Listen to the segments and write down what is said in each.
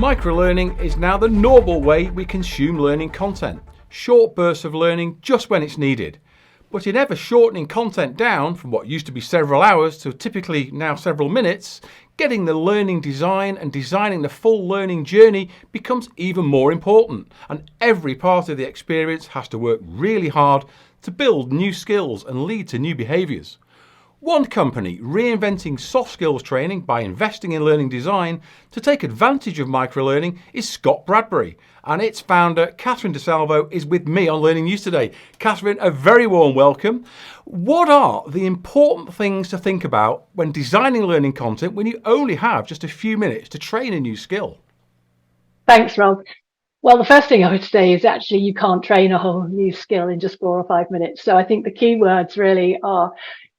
Microlearning is now the normal way we consume learning content. Short bursts of learning just when it's needed. But in ever shortening content down from what used to be several hours to typically now several minutes, getting the learning design and designing the full learning journey becomes even more important, and every part of the experience has to work really hard to build new skills and lead to new behaviours. One company reinventing soft skills training by investing in learning design to take advantage of microlearning is Bradbury, and its founder Catherine Salvo is with me on Learning News today. Catherine, a very warm welcome. What are the important things to think about when designing learning content when you only have just a few minutes to train a new skill? Thanks, Rob. Well, the first thing I would say is actually you can't train a whole new skill in just 4 or 5 minutes. So I think the key words really are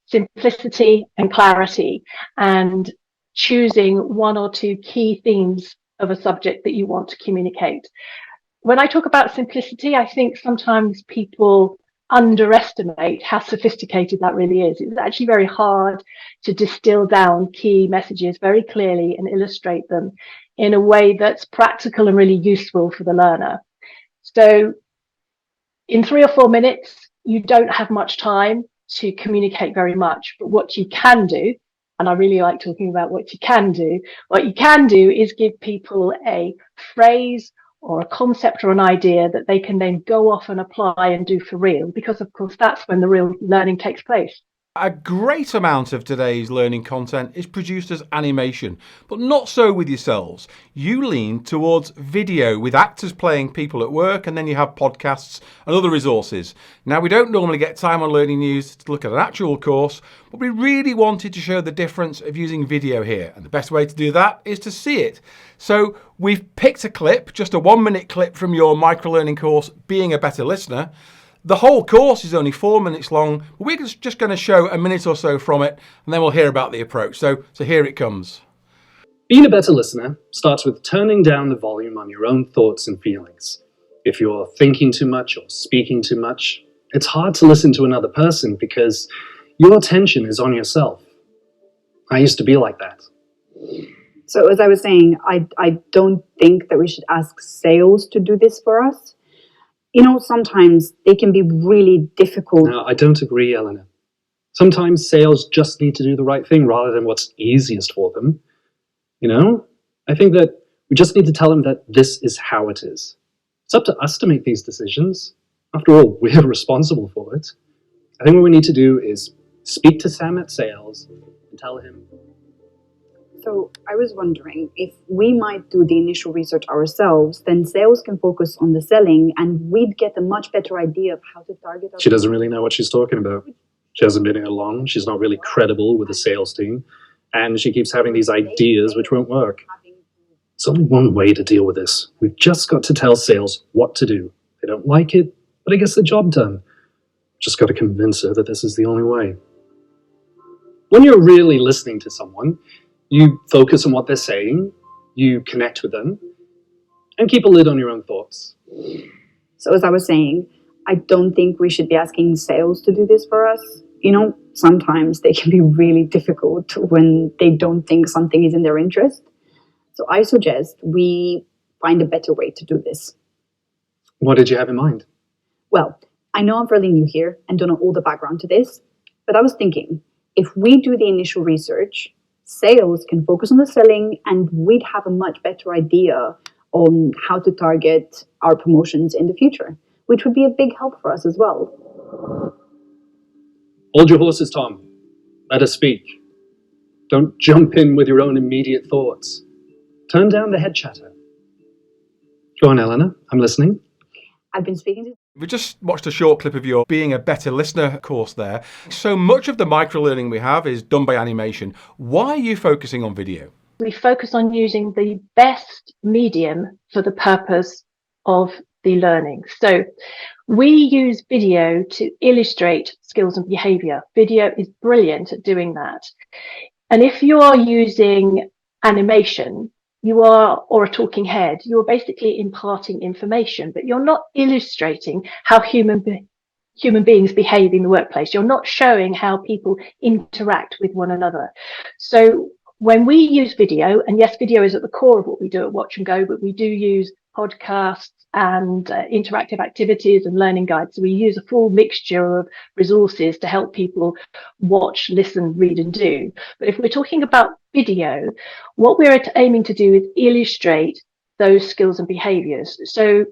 simplicity and clarity, and choosing one or two key themes of a subject that you want to communicate. When I talk about simplicity, I think sometimes people underestimate how sophisticated that really is. It's actually very hard to distill down key messages very clearly and illustrate them in a way that's practical and really useful for the learner. So in 3 or 4 minutes, you don't have much time to communicate very much, but what you can do, and I really like talking about what you can do is give people a phrase or a concept or an idea that they can then go off and apply and do for real, because of course that's when the real learning takes place. A great amount of today's learning content is produced as animation, but not so with yourselves. You lean towards video with actors playing people at work, and then you have podcasts and other resources. Now, we don't normally get time on Learning News to look at an actual course, but we really wanted to show the difference of using video here, and the best way to do that is to see it. So we've picked a clip, just a 1-minute clip from your microlearning course, Being a Better Listener. The whole course is only 4 minutes long, but we're just going to show a minute or so from it, and then we'll hear about the approach. So here it comes. Being a better listener starts with turning down the volume on your own thoughts and feelings. If you're thinking too much or speaking too much, it's hard to listen to another person because your attention is on yourself. I used to be like that. So as I was saying, I don't think that we should ask sales to do this for us. You know, sometimes they can be really difficult. No, I don't agree, Eleanor. Sometimes sales just need to do the right thing rather than what's easiest for them. You know, I think that we just need to tell them that this is how it is. It's up to us to make these decisions. After all, we're responsible for it. I think what we need to do is speak to Sam at sales and tell him. So I was wondering if we might do the initial research ourselves, then sales can focus on the selling and we'd get a much better idea of how to target our... She doesn't really know what she's talking about. She hasn't been here long. She's not really credible with the sales team. And she keeps having these ideas which won't work. There's only one way to deal with this. We've just got to tell sales what to do. They don't like it, but it gets the job done. Just got to convince her that this is the only way. When you're really listening to someone, you focus on what they're saying, you connect with them, and keep a lid on your own thoughts. So as I was saying, I don't think we should be asking sales to do this for us. You know, sometimes they can be really difficult when they don't think something is in their interest. So I suggest we find a better way to do this. What did you have in mind? Well, I know I'm fairly new here and don't know all the background to this, but I was thinking, if we do the initial research, sales can focus on the selling and we'd have a much better idea on how to target our promotions in the future, which would be a big help for us as well. Hold your horses, Tom. Let us speak. Don't jump in with your own immediate thoughts. Turn down the head chatter. Go on, Eleanor. I'm listening. I've been speaking to... We just watched a short clip of your Being a Better Listener course there. So much of the microlearning we have is done by animation. Why are you focusing on video? We focus on using the best medium for the purpose of the learning. So we use video to illustrate skills and behavior. Video is brilliant at doing that. And if you are using animation, or a talking head, you're basically imparting information, but you're not illustrating how human beings behave in the workplace. You're not showing how people interact with one another. So when we use video, and yes, video is at the core of what we do at Watch and Go, but we do use podcasts and interactive activities and learning guides. So we use a full mixture of resources to help people watch, listen, read and do. But if we're talking about video, what we're aiming to do is illustrate those skills and behaviors. So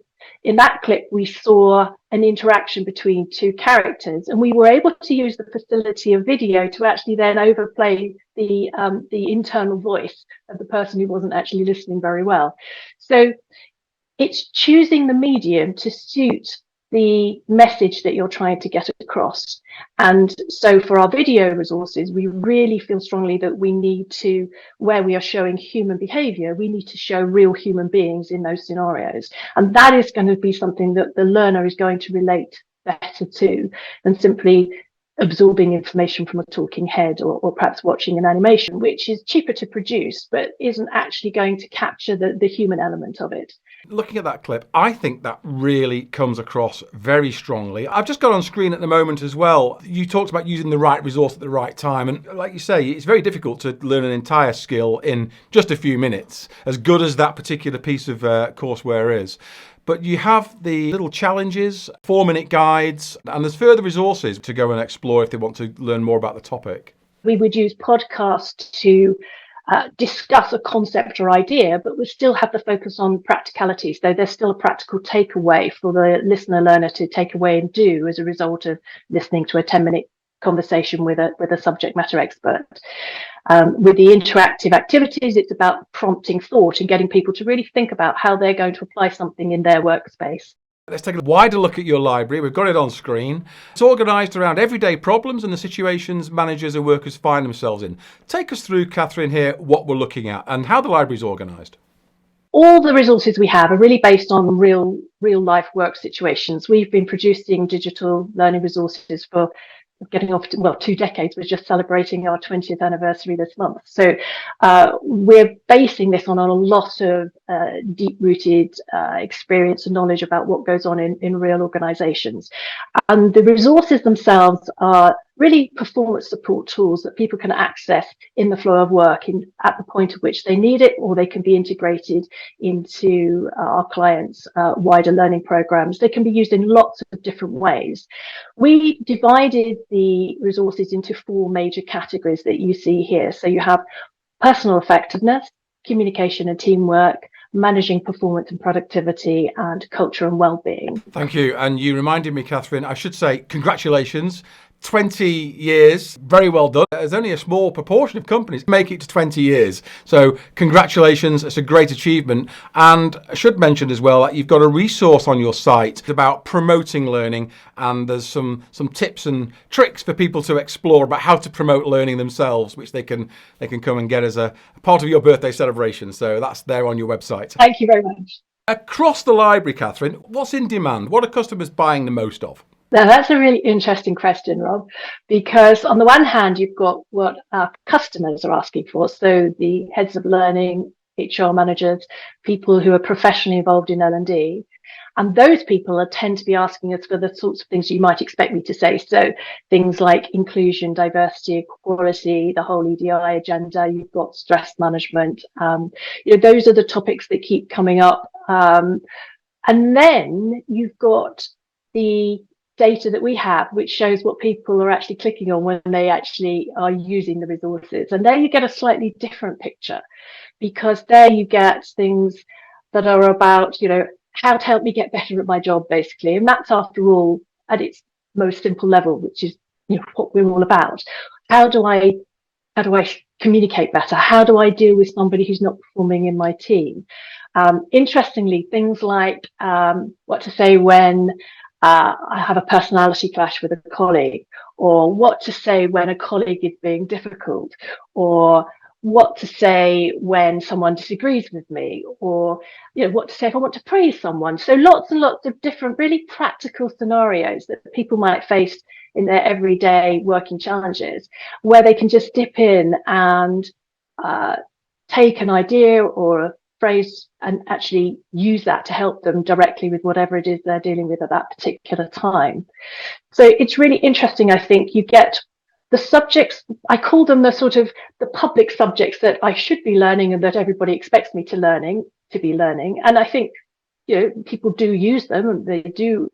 in that clip, we saw an interaction between two characters, and we were able to use the facility of video to actually then overplay the internal voice of the person who wasn't actually listening very well. So it's choosing the medium to suit the message that you're trying to get across. And so for our video resources, we really feel strongly that we need to, where we are showing human behavior, we need to show real human beings in those scenarios. And that is going to be something that the learner is going to relate better to than simply absorbing information from a talking head, or perhaps watching an animation, which is cheaper to produce, but isn't actually going to capture the human element of it. Looking at that clip, I think that really comes across very strongly. I've just got on screen at the moment as well. You talked about using the right resource at the right time. And like you say, it's very difficult to learn an entire skill in just a few minutes, as good as that particular piece of courseware is. But you have the little challenges, 4-minute guides, and there's further resources to go and explore if they want to learn more about the topic. We would use podcasts to discuss a concept or idea, but we still have the focus on practicalities. So there's still a practical takeaway for the listener learner to take away and do as a result of listening to a 10-minute conversation with a subject matter expert. With the interactive activities, it's about prompting thought and getting people to really think about how they're going to apply something in their workspace. Let's take a wider look at your library. We've got it on screen. It's organised around everyday problems and the situations managers and workers find themselves in. Take us through, Catherine, here, what we're looking at and how the library is organised. All the resources we have are really based on real life work situations. We've been producing digital learning resources for getting off to, 2 decades. We're just celebrating our 20th anniversary this month. So we're basing this on a lot of deep-rooted experience and knowledge about what goes on in real organizations. And the resources themselves are really performance support tools that people can access in the flow of work at the point at which they need it, or they can be integrated into our clients' wider learning programs. They can be used in lots of different ways. We divided the resources into 4 major categories that you see here. So you have personal effectiveness, communication and teamwork, managing performance and productivity, and culture and well-being. Thank you. And you reminded me, Catherine, I should say congratulations. 20 years, very well done. There's only a small proportion of companies make it to 20 years. So congratulations, it's a great achievement. And I should mention as well that you've got a resource on your site about promoting learning, and there's some tips and tricks for people to explore about how to promote learning themselves, which they can come and get as a part of your birthday celebration. So that's there on your website. Thank you very much. Across the library, Catherine, what's in demand? What are customers buying the most of? Now, that's a really interesting question, Rob, because on the one hand, you've got what our customers are asking for. So the heads of learning, HR managers, people who are professionally involved in L&D. And those people tend to be asking us for the sorts of things you might expect me to say. So things like inclusion, diversity, equality, the whole EDI agenda, you've got stress management. Those are the topics that keep coming up. And then you've got the data that we have, which shows what people are actually clicking on when they actually are using the resources. And there you get a slightly different picture, because there you get things that are about, how to help me get better at my job, basically. And that's, after all, at its most simple level, which is what we're all about. How do I communicate better? How do I deal with somebody who's not performing in my team? Interestingly, things like what to say when I have a personality clash with a colleague, or what to say when a colleague is being difficult, or what to say when someone disagrees with me, or what to say if I want to praise someone. So lots and lots of different really practical scenarios that people might face in their everyday working challenges, where they can just dip in and take an idea or a phrase and actually use that to help them directly with whatever it is they're dealing with at that particular time. So it's really interesting. I think you get the subjects, I call them the sort of the public subjects that I should be learning and that everybody expects me to be learning. And I think, people do use them, and they do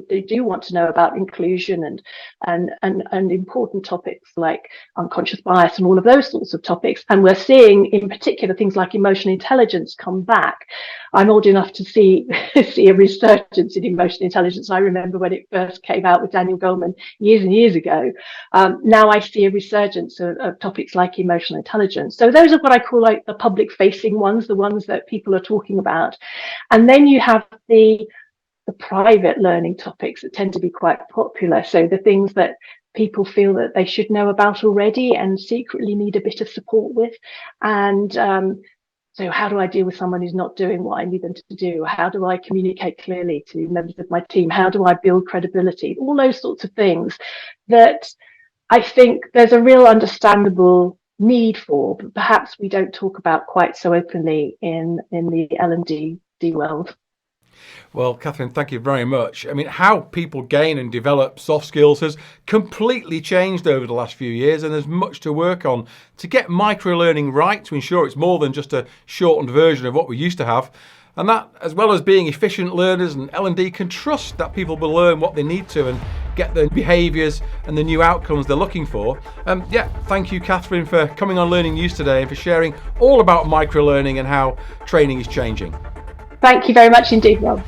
want to know about inclusion and important topics like unconscious bias and all of those sorts of topics. And we're seeing in particular things like emotional intelligence come back. I'm old enough to see a resurgence in emotional intelligence. I remember when it first came out with Daniel Goleman years and years ago. Now I see a resurgence of topics like emotional intelligence. So those are what I call like the public facing ones, the ones that people are talking about. And then you have the private learning topics that tend to be quite popular. So the things that people feel that they should know about already and secretly need a bit of support with. And so how do I deal with someone who's not doing what I need them to do? How do I communicate clearly to members of my team? How do I build credibility? All those sorts of things that I think there's a real understandable need for, but perhaps we don't talk about quite so openly in the L&D world. Well, Catherine, thank you very much. I mean, how people gain and develop soft skills has completely changed over the last few years, and there's much to work on to get microlearning right, to ensure it's more than just a shortened version of what we used to have. And that, as well as being efficient learners, and L&D can trust that people will learn what they need to and get the behaviours and the new outcomes they're looking for. Thank you, Catherine, for coming on Learning News today and for sharing all about microlearning and how training is changing. Thank you very much indeed, Rob.